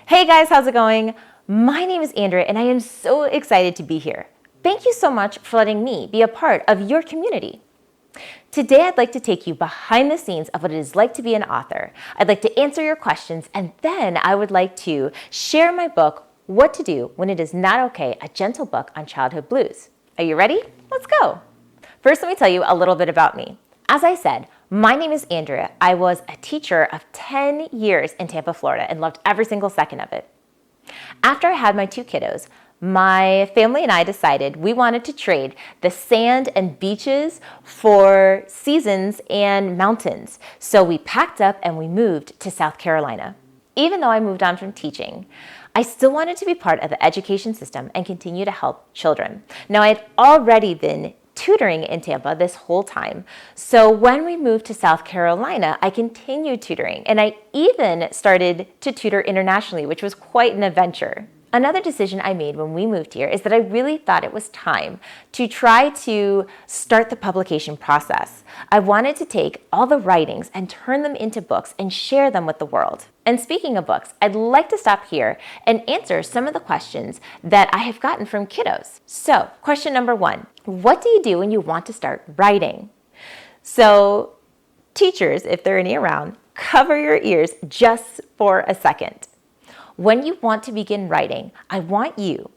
Hey guys, how's it going? My name is Andrea and I am so excited to be here. Thank you so much for letting me be a part of your community. Today I'd like to take you behind the scenes of what it is like to be an author. I'd like to answer your questions and then I would like to share my book, What to Do When It Is Not Okay, a gentle book on childhood blues. Are you ready? Let's go. First, let me tell you a little bit about me. As I said, my name is Andrea. I was a teacher of 10 years in Tampa, Florida, and loved every single second of it. After I had my two kiddos, my family and I decided we wanted to trade the sand and beaches for seasons and mountains. So we packed up and we moved to South Carolina. Even though I moved on from teaching, I still wanted to be part of the education system and continue to help children. Now, I had already been tutoring in Tampa this whole time. So when we moved to South Carolina, I continued tutoring and I even started to tutor internationally, which was quite an adventure. Another decision I made when we moved here is that I really thought it was time to try to start the publication process. I wanted to take all the writings and turn them into books and share them with the world. And speaking of books, I'd like to stop here and answer some of the questions that I have gotten from kiddos. So, question number 1, what do you do when you want to start writing? So, teachers, if there are any around, cover your ears just for a second. When you want to begin writing, I want you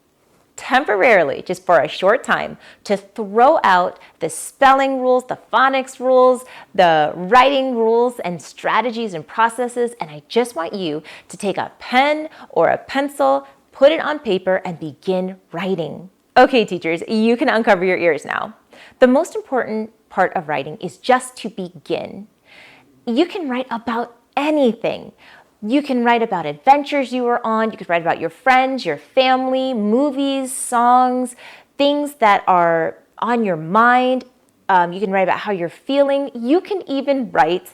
temporarily, just for a short time, to throw out the spelling rules, the phonics rules, the writing rules and strategies and processes, and I just want you to take a pen or a pencil, put it on paper, and begin writing. Okay, teachers, you can uncover your ears now. The most important part of writing is just to begin. You can write about anything. You can write about adventures you were on. You could write about your friends, your family, movies, songs, things that are on your mind. You can write about how you're feeling. You can even write,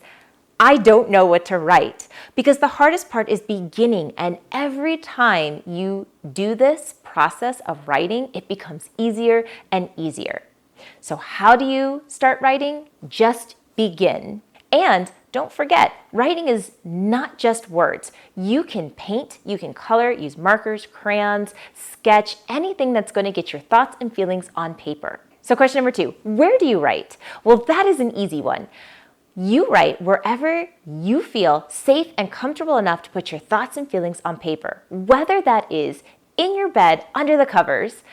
I don't know what to write, because the hardest part is beginning. And every time you do this process of writing, it becomes easier and easier. So how do you start writing? Just begin. And don't forget, writing is not just words. You can paint, you can color, use markers, crayons, sketch, anything that's going to get your thoughts and feelings on paper. So question number 2, where do you write? Well, that is an easy one. You write wherever you feel safe and comfortable enough to put your thoughts and feelings on paper, whether that is in your bed, under the covers,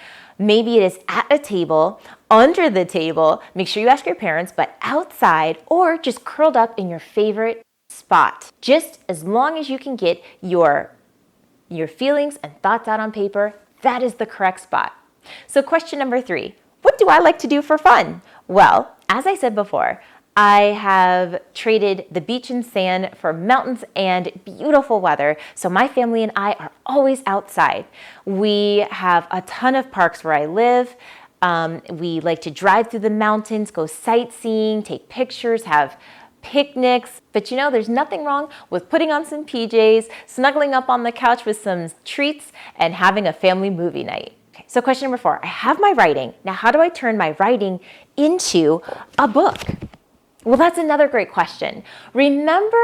maybe it is at a table, under the table, make sure you ask your parents, but outside, or just curled up in your favorite spot. Just as long as you can get your feelings and thoughts out on paper, that is the correct spot. So question number 3, what do I like to do for fun? Well, as I said before, I have traded the beach and sand for mountains and beautiful weather. So my family and I are always outside. We have a ton of parks where I live. We like to drive through the mountains, go sightseeing, take pictures, have picnics. But you know, there's nothing wrong with putting on some PJs, snuggling up on the couch with some treats, and having a family movie night. Okay, so question number 4, I have my writing. Now, how do I turn my writing into a book? Well, that's another great question. Remember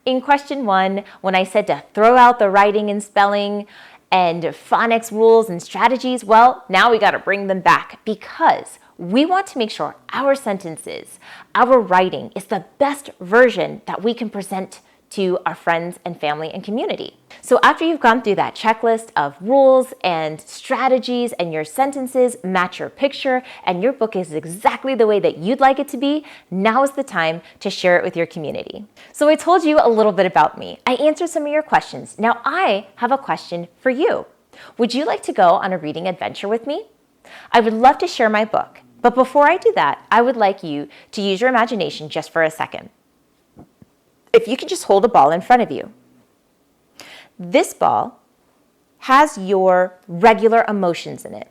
in question 1 when I said to throw out the writing and spelling and phonics rules and strategies? Well, now we got to bring them back because we want to make sure our sentences, our writing is the best version that we can present to our friends and family and community. So after you've gone through that checklist of rules and strategies and your sentences match your picture and your book is exactly the way that you'd like it to be, now is the time to share it with your community. So I told you a little bit about me. I answered some of your questions. Now I have a question for you. Would you like to go on a reading adventure with me? I would love to share my book, but before I do that, I would like you to use your imagination just for a second. If you can just hold a ball in front of you. This ball has your regular emotions in it.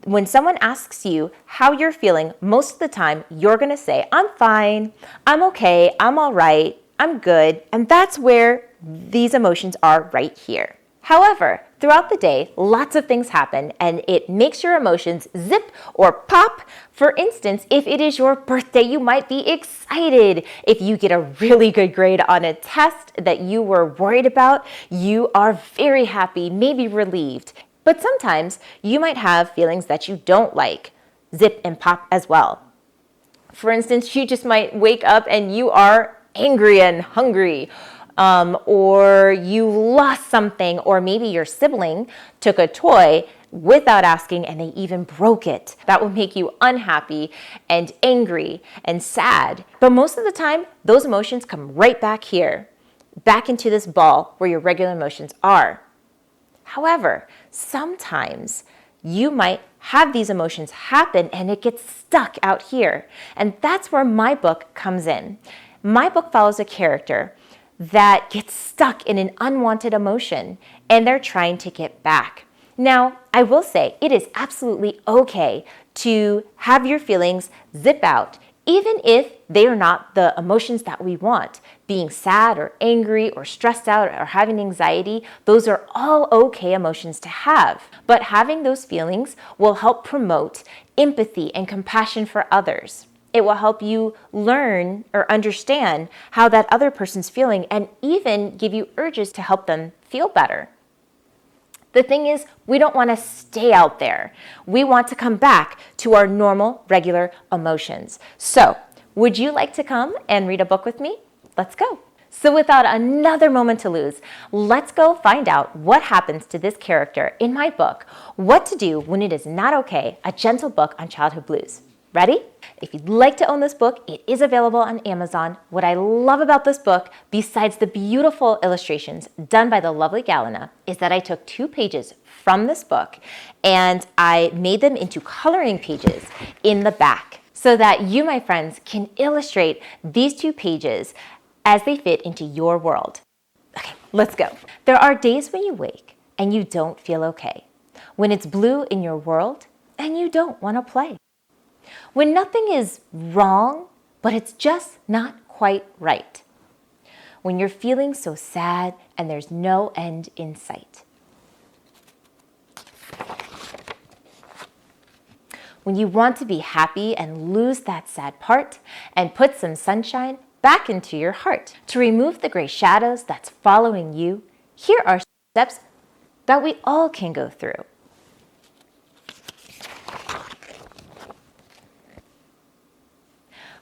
When someone asks you how you're feeling, most of the time you're going to say, I'm fine, I'm okay, I'm all right, I'm good. And that's where these emotions are right here. However, throughout the day, lots of things happen and it makes your emotions zip or pop. For instance, if it is your birthday, you might be excited. If you get a really good grade on a test that you were worried about, you are very happy, maybe relieved. But sometimes you might have feelings that you don't like, zip and pop as well. For instance, you just might wake up and you are angry and hungry. Or you lost something, or maybe your sibling took a toy without asking and they even broke it. That will make you unhappy and angry and sad. But most of the time, those emotions come right back here, back into this ball where your regular emotions are. However, sometimes you might have these emotions happen and it gets stuck out here. And that's where my book comes in. My book follows a character that gets stuck in an unwanted emotion and they're trying to get back. Now, I will say it is absolutely okay to have your feelings zip out, even if they are not the emotions that we want. Being sad or angry or stressed out or having anxiety, those are all okay emotions to have. But having those feelings will help promote empathy and compassion for others. It will help you learn or understand how that other person's feeling and even give you urges to help them feel better. The thing is, we don't want to stay out there. We want to come back to our normal, regular emotions. So, would you like to come and read a book with me? Let's go. So without another moment to lose, let's go find out what happens to this character in my book, What to Do When It Is Not Okay, a gentle book on childhood blues. Ready? If you'd like to own this book, it is available on Amazon. What I love about this book, besides the beautiful illustrations done by the lovely Galena, is that I took 2 pages from this book and I made them into coloring pages in the back so that you, my friends, can illustrate these 2 pages as they fit into your world. Okay, let's go. There are days when you wake and you don't feel okay, when it's blue in your world and you don't want to play. When nothing is wrong, but it's just not quite right. When you're feeling so sad and there's no end in sight. When you want to be happy and lose that sad part and put some sunshine back into your heart. To remove the gray shadows that's following you, here are steps that we all can go through.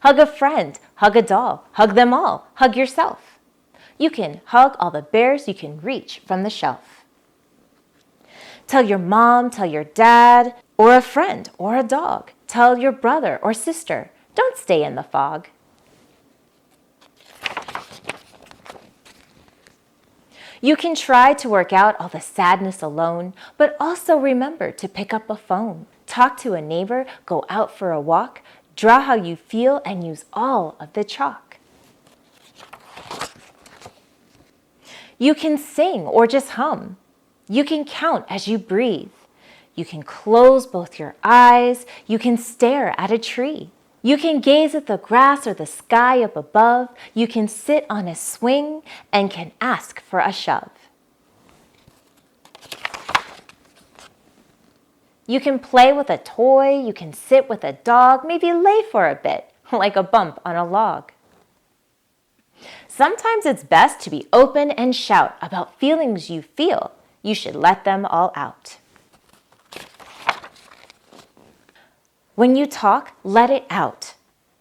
Hug a friend, hug a doll, hug them all, hug yourself. You can hug all the bears you can reach from the shelf. Tell your mom, tell your dad, or a friend, or a dog. Tell your brother or sister, don't stay in the fog. You can try to work out all the sadness alone, but also remember to pick up a phone. Talk to a neighbor, go out for a walk, draw how you feel, and use all of the chalk. You can sing or just hum. You can count as you breathe. You can close both your eyes. You can stare at a tree. You can gaze at the grass or the sky up above. You can sit on a swing and can ask for a shove. You can play with a toy. You can sit with a dog, maybe lay for a bit, like a bump on a log. Sometimes it's best to be open and shout about feelings you feel. You should let them all out. When you talk, let it out.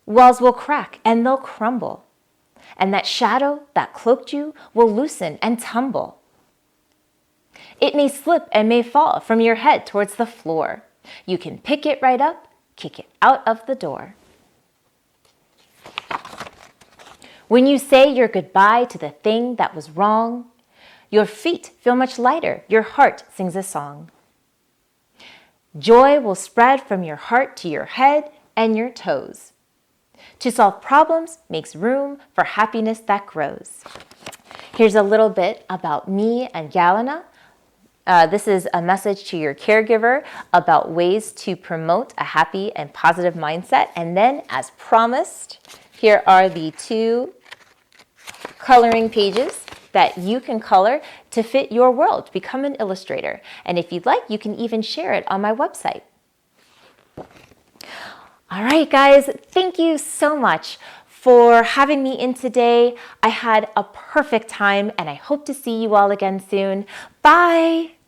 Walls will crack and they'll crumble. And that shadow that cloaked you will loosen and tumble. It may slip and may fall from your head towards the floor. You can pick it right up, kick it out of the door. When you say your goodbye to the thing that was wrong, your feet feel much lighter, your heart sings a song. Joy will spread from your heart to your head and your toes. To solve problems makes room for happiness that grows. Here's a little bit about me and Galena. This is a message to your caregiver about ways to promote a happy and positive mindset. And then, as promised, here are the 2 coloring pages that you can color to fit your world to become an illustrator. And if you'd like, you can even share it on my website. All right, guys, thank you so much for having me in today. I had a perfect time and I hope to see you all again soon. Bye.